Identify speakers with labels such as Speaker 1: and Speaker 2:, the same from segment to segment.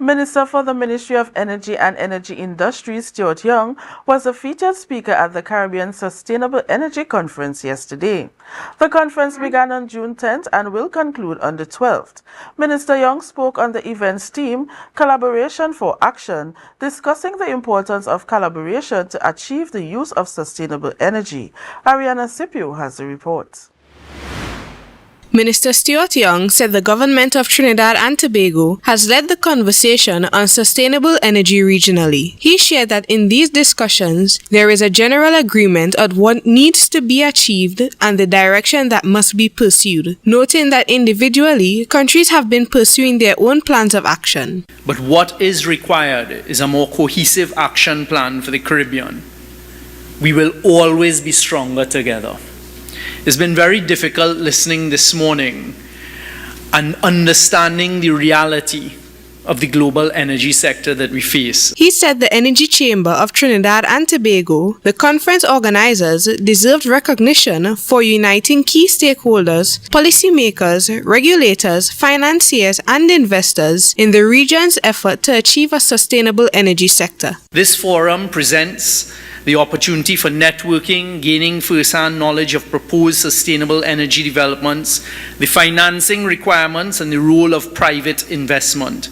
Speaker 1: Minister for the Ministry of Energy and Energy Industry, Stuart was a featured speaker at the Caribbean Sustainable Energy Conference yesterday. The conference began on June 10th and will conclude on the 12th. Minister Young spoke on the event's theme, Collaboration for Action, discussing the importance of collaboration to achieve the use of sustainable energy. Ariana Scipio has the report.
Speaker 2: Minister Stuart Young said the government of Trinidad and Tobago has led the conversation on sustainable energy regionally. He shared that in these discussions, there is a general agreement on what needs to be achieved and the direction that must be pursued, noting that individually, countries have been pursuing their own plans of action.
Speaker 3: But what is required is a more cohesive action plan for the Caribbean. We will always be stronger together. It's been very difficult listening this morning and understanding the reality of the global energy sector that we face.
Speaker 2: He said the Energy Chamber of Trinidad and Tobago, the conference organizers, deserved recognition for uniting key stakeholders, policymakers, regulators, financiers, and investors in the region's effort to achieve a sustainable energy sector.
Speaker 3: This forum presents the opportunity for networking, gaining first-hand knowledge of proposed sustainable energy developments, the financing requirements, and the role of private investment.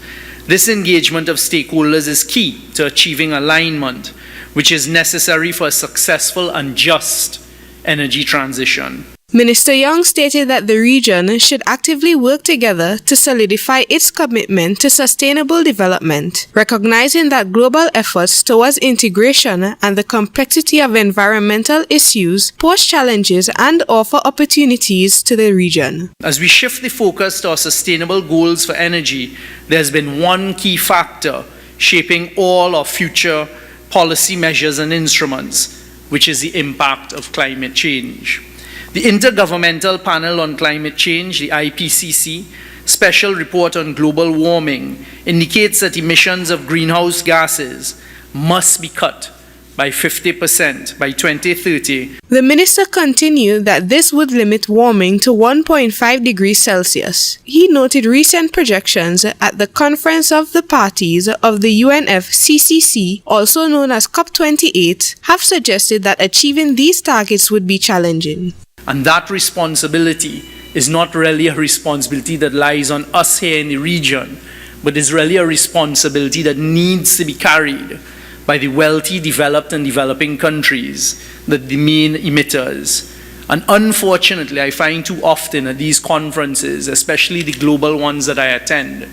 Speaker 3: This engagement of stakeholders is key to achieving alignment, which is necessary for a successful and just energy transition.
Speaker 2: Minister Young stated that the region should actively work together to solidify its commitment to sustainable development, recognizing that global efforts towards integration and the complexity of environmental issues pose challenges and offer opportunities to the region.
Speaker 3: As we shift the focus to our sustainable goals for energy, there's been one key factor shaping all our future policy measures and instruments, which is the impact of climate change. The Intergovernmental Panel on Climate Change, the IPCC, Special Report on Global Warming indicates that emissions of greenhouse gases must be cut by 50% by 2030.
Speaker 2: The minister continued that this would limit warming to 1.5 degrees Celsius. He noted recent projections at the Conference of the Parties of the UNFCCC, also known as COP28, have suggested that achieving these targets would be challenging.
Speaker 3: And that responsibility is not really a responsibility that lies on us here in the region, but is really a responsibility that needs to be carried by the wealthy, developed and developing countries, the main emitters. And unfortunately, I find too often at these conferences, especially the global ones that I attend,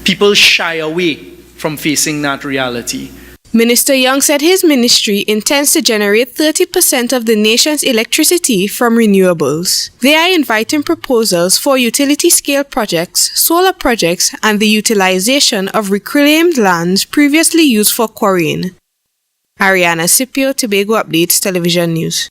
Speaker 3: people shy away from facing that reality.
Speaker 2: Minister Young said his ministry intends to generate 30% of the nation's electricity from renewables. They are inviting proposals for utility-scale projects, solar projects, and the utilization of reclaimed lands previously used for quarrying. Ariana Scipio, Tobago Updates Television News.